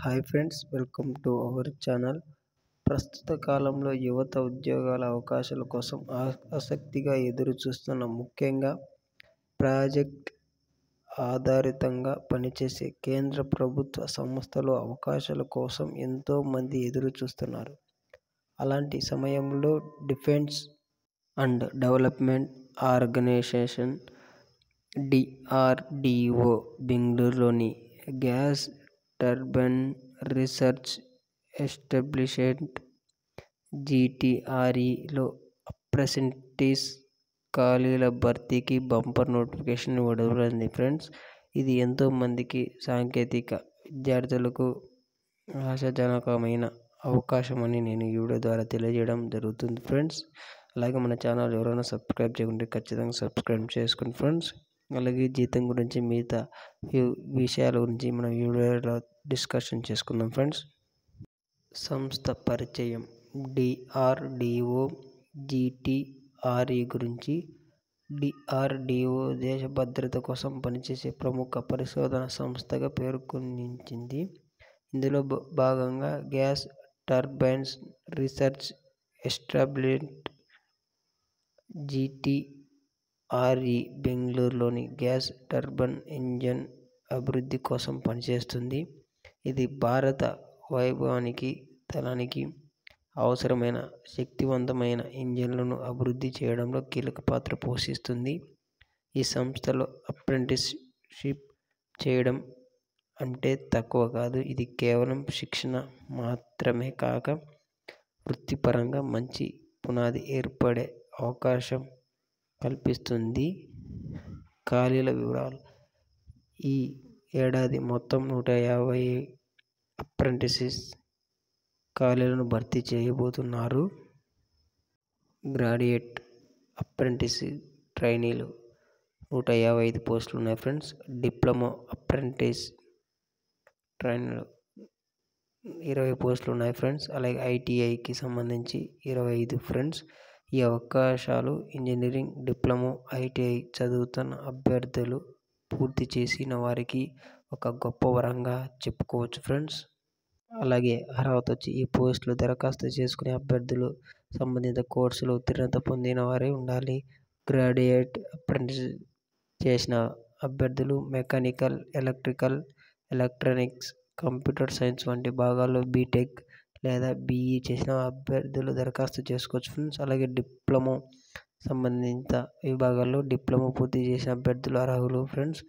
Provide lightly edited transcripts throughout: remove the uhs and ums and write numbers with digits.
Hi friends, welcome to our channel. ప్రస్తుత కాలంలో యువత ఉద్యోగాల అవకాశాల కోసం ఆసక్తిగా ఎదురు చూస్తున్న ముఖ్యంగా ప్రాజెక్ట్ ఆధారితంగా పనిచేసే కేంద్ర ప్రభుత్వ సంస్థలో అవకాశాల కోసం ఎంతో మంది ఎదురు చూస్తున్నారు. అలాంటి సమయంలో defence and development organisation DRDO బెంగళూరులోని గ్యాస్ టర్బైన్ రీసెర్చ్ ఎస్టాబ్లిష్మెంట్ GTREలో అప్రెంటిస్ ఖాళీల భర్తీకి బంపర్ నోటిఫికేషన్ విడుదలైంది ఫ్రెండ్స్. ఇది ఎంతో మందికి సాంకేతిక విద్యార్థులకు ఆశాజనకమైన అవకాశం అని నేను ఈ వీడియో ద్వారా తెలియజేయడం జరుగుతుంది ఫ్రెండ్స్. అలాగే మన ఛానల్ ఎవరైనా సబ్స్క్రైబ్ చేయకుంటే ఖచ్చితంగా సబ్స్క్రైబ్ చేసుకోండి ఫ్రెండ్స్. అలాగే జీతం గురించి మిగతా విషయాల గురించి మనం ఈ వీడియోలో డిస్కషన్ చేసుకుందాం ఫ్రెండ్స్. సంస్థ పరిచయం. DRDO GTRE గురించి. DRDO దేశ భద్రత కోసం పనిచేసే ప్రముఖ పరిశోధన సంస్థగా పేరుకొనించింది. ఇందులో భాగంగా gas turbines research establishment GTRE బెంగళూరులోని గ్యాస్ టర్బైన్ ఇంజన్ అభివృద్ధి కోసం పనిచేస్తుంది. ఇది భారత వైమానిక దళానికి అవసరమైన శక్తివంతమైన ఇంజన్లను అభివృద్ధి చేయడంలో కీలక పాత్ర పోషిస్తుంది. ఈ సంస్థలో అప్రెంటిస్షిప్ చేయడం అంటే తక్కువ కాదు. ఇది కేవలం శిక్షణ మాత్రమే కాక వృత్తిపరంగా మంచి పునాది ఏర్పడే అవకాశం కల్పిస్తుంది. ఖాళీల వివరాలు. ఈ ఏడాది మొత్తం 150 అప్రెంటిస్ ఖాళీలను భర్తీ చేయబోతున్నారు. గ్రాడ్యుయేట్ అప్రెంటిస్ ట్రైనీలు 155 పోస్టులు ఉన్నాయి ఫ్రెండ్స్. డిప్లొమా అప్రెంటిస్ ట్రైనీలు 20 పోస్టులు ఉన్నాయి ఫ్రెండ్స్. అలాగే ITIకి సంబంధించి 25 ఫ్రెండ్స్. ఈ అవకాశాలు ఇంజనీరింగ్, డిప్లొమా, ITI చదువుతున్న అభ్యర్థులు పూర్తి చేసిన వారికి ఒక గొప్ప వరంగా చెప్పుకోవచ్చు ఫ్రెండ్స్. అలాగే అర్హత వచ్చి ఈ పోస్టులు దరఖాస్తు చేసుకునే అభ్యర్థులు సంబంధిత కోర్సులో ఉత్తీర్ణత పొందిన వారే ఉండాలి. గ్రాడ్యుయేట్ అప్రెంటిస్ చేసిన అభ్యర్థులు mechanical, electrical, electronics, computer science వంటి భాగాల్లో బీటెక్ లేదా BE చేసిన అభ్యర్థులు దరఖాస్తు చేసుకోవచ్చు ఫ్రెండ్స్. అలాగే డిప్లొమా సంబంధిత విభాగాల్లో డిప్లొమా పూర్తి చేసిన అభ్యర్థులు అర్హులు ఫ్రెండ్స్.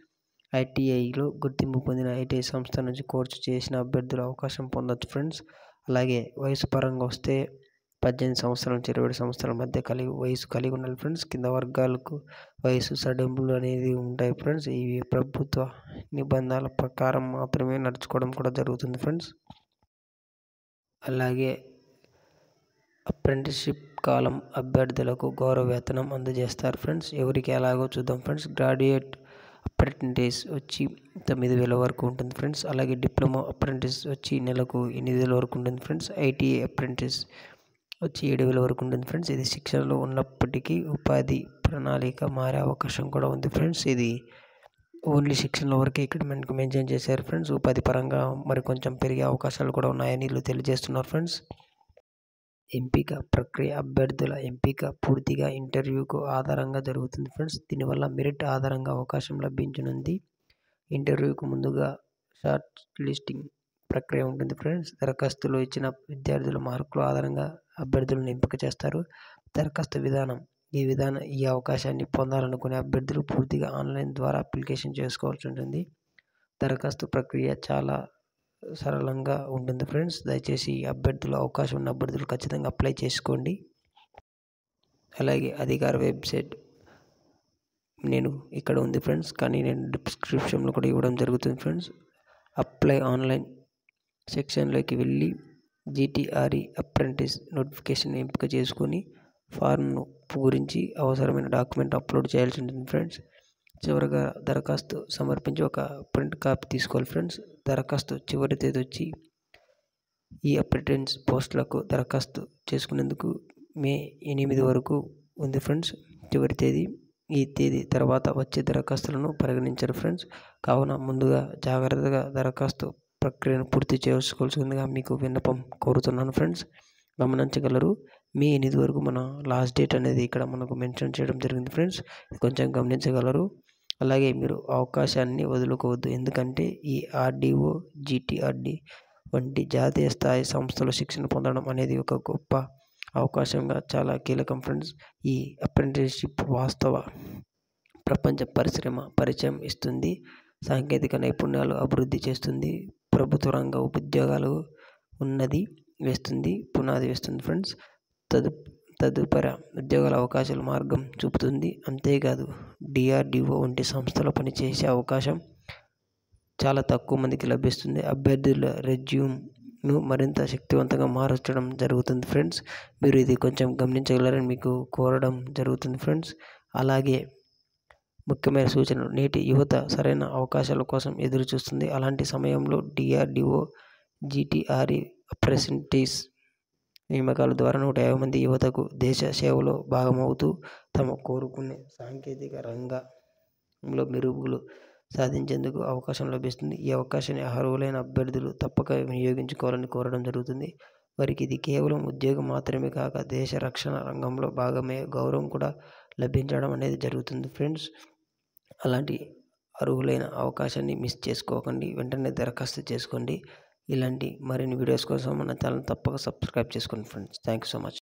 ITIలో గుర్తింపు పొందిన ITI సంస్థ నుంచి కోర్సు చేసిన అభ్యర్థులు అవకాశం పొందవచ్చు ఫ్రెండ్స్. అలాగే వయసు పరంగా వస్తే 18 సంవత్సరాల నుంచి 27 సంవత్సరాల మధ్య వయసు కలిగి ఉండాలి ఫ్రెండ్స్. కింద వర్గాలకు వయసు సడలింపులు అనేది ఉంటాయి ఫ్రెండ్స్. ఇవి ప్రభుత్వ నిబంధనల ప్రకారం మాత్రమే నడుచుకోవడం కూడా జరుగుతుంది ఫ్రెండ్స్. అలాగే అప్రెంటిస్షిప్ కాలం అభ్యర్థులకు గౌరవ వేతనం అందజేస్తారు ఫ్రెండ్స్. ఎవరికి ఎలాగో చూద్దాం ఫ్రెండ్స్. గ్రాడ్యుయేట్ అప్రెంటిస్ వచ్చి 9,000 వరకు ఉంటుంది ఫ్రెండ్స్. అలాగే డిప్లొమా అప్రెంటిస్ వచ్చి నెలకు 8,000 వరకు ఉంటుంది ఫ్రెండ్స్. ITI అప్రెంటిస్ వచ్చి 7,000 వరకు ఉంటుంది ఫ్రెండ్స్. ఇది శిక్షణలో ఉన్నప్పటికీ ఉపాధి ప్రణాళిక మారే అవకాశం కూడా ఉంది ఫ్రెండ్స్. ఇది ఓన్లీ శిక్షణలో వరకే ఇక్కడ మనకు మెన్షన్ చేశారు ఫ్రెండ్స్. ఉపాధి పరంగా మరి కొంచెం పెరిగే అవకాశాలు కూడా ఉన్నాయని వీళ్ళు తెలియజేస్తున్నారు ఫ్రెండ్స్. ఎంపిక ప్రక్రియ. అభ్యర్థుల ఎంపిక పూర్తిగా ఇంటర్వ్యూకు ఆధారంగా జరుగుతుంది ఫ్రెండ్స్. దీనివల్ల మెరిట్ ఆధారంగా అవకాశం లభించనుంది. ఇంటర్వ్యూకు ముందుగా షార్ట్ లిస్టింగ్ ప్రక్రియ ఉంటుంది ఫ్రెండ్స్. దరఖాస్తులో ఇచ్చిన విద్యార్థుల మార్కుల ఆధారంగా అభ్యర్థులను ఎంపిక చేస్తారు. దరఖాస్తు విధానం. ఈ అవకాశాన్ని పొందాలనుకునే అభ్యర్థులు పూర్తిగా ఆన్లైన్ ద్వారా అప్లికేషన్ చేసుకోవాల్సి ఉంటుంది. దరఖాస్తు ప్రక్రియ చాలా సరళంగా ఉంటుంది ఫ్రెండ్స్. దయచేసి అభ్యర్థులు అవకాశం ఉన్న అభ్యర్థులు ఖచ్చితంగా అప్లై చేసుకోండి. అలాగే అధికార వెబ్సైట్ నేను ఇక్కడ ఉంది ఫ్రెండ్స్, కానీ నేను డిస్క్రిప్షన్లో కూడా ఇవ్వడం జరుగుతుంది ఫ్రెండ్స్. అప్లై ఆన్లైన్ సెక్షన్లోకి వెళ్ళి GTRE అప్రెంటిస్ నోటిఫికేషన్ ఎంపిక చేసుకొని ఫారం గురించి అవసరమైన డాక్యుమెంట్ అప్లోడ్ చేయాల్సి ఉంటుంది ఫ్రెండ్స్. చివరిగా దరఖాస్తు సమర్పించి ఒక ప్రింట్ కాపీ తీసుకోవాలి ఫ్రెండ్స్. దరఖాస్తు చివరి తేదీ వచ్చి ఈ అప్రెంటిస్ పోస్టులకు దరఖాస్తు చేసుకునేందుకు May 8 వరకు ఉంది ఫ్రెండ్స్ చివరి తేదీ. ఈ తేదీ తర్వాత వచ్చే దరఖాస్తులను పరిగణించరు ఫ్రెండ్స్. కావున ముందుగా జాగ్రత్తగా దరఖాస్తు ప్రక్రియను పూర్తి చేసుకోవాల్సిందిగా మీకు విన్నపం కోరుతున్నాను ఫ్రెండ్స్. గమనించగలరు. మే 8 వరకు మన లాస్ట్ డేట్ అనేది ఇక్కడ మనకు మెన్షన్ చేయడం జరిగింది ఫ్రెండ్స్. కొంచెం గమనించగలరు. అలాగే మీరు అవకాశాన్ని వదులుకోవద్దు. ఎందుకంటే ఈ ఆర్డీఓ, జీటీఆర్డీ వంటి జాతీయ స్థాయి సంస్థలు శిక్షణ పొందడం అనేది ఒక గొప్ప అవకాశంగా చాలా కీలకం ఫ్రెండ్స్. ఈ అప్రెంటిస్షిప్ వాస్తవ ప్రపంచ పరిచయం ఇస్తుంది, సాంకేతిక నైపుణ్యాలు అభివృద్ధి చేస్తుంది, ప్రభుత్వ రంగ ఉద్యోగాలు పునాది వేస్తుంది ఫ్రెండ్స్. తదుపరి ఉద్యోగాల అవకాశాల మార్గం చూపుతుంది. అంతేకాదు డిఆర్డిఓ వంటి సంస్థలో పనిచేసే అవకాశం చాలా తక్కువ మందికి లభిస్తుంది. అభ్యర్థుల రెజ్యూమ్ను మరింత శక్తివంతంగా మార్చడం జరుగుతుంది ఫ్రెండ్స్. మీరు ఇది కొంచెం గమనించగలరని మీకు కోరడం జరుగుతుంది ఫ్రెండ్స్. అలాగే ముఖ్యమైన సూచనలు. నేటి యువత సరైన అవకాశాల కోసం ఎదురు చూస్తుంది. అలాంటి సమయంలో డిఆర్డిఓ, జీటీఆర్ఈ అప్రెంటిస్ నియామకాల ద్వారా 150 మంది యువతకు దేశ సేవలో భాగమవుతూ తమ కోరుకునే సాంకేతిక రంగంలో మెరుగులు సాధించేందుకు అవకాశం లభిస్తుంది. ఈ అవకాశాన్ని అర్హులైన అభ్యర్థులు తప్పక వినియోగించుకోవాలని కోరడం జరుగుతుంది. వారికి ఇది కేవలం ఉద్యోగం మాత్రమే కాక దేశ రక్షణ రంగంలో భాగమే గౌరవం కూడా లభించడం అనేది జరుగుతుంది ఫ్రెండ్స్. అలాంటి అర్హులైన అవకాశాన్ని మిస్ చేసుకోకండి. వెంటనే దరఖాస్తు చేసుకోండి. ఇలాంటి మరిన్ని వీడియోస్ కోసం మన ఛానల్ తప్పక సబ్స్క్రైబ్ చేసుకోండి friends. Thank you so much.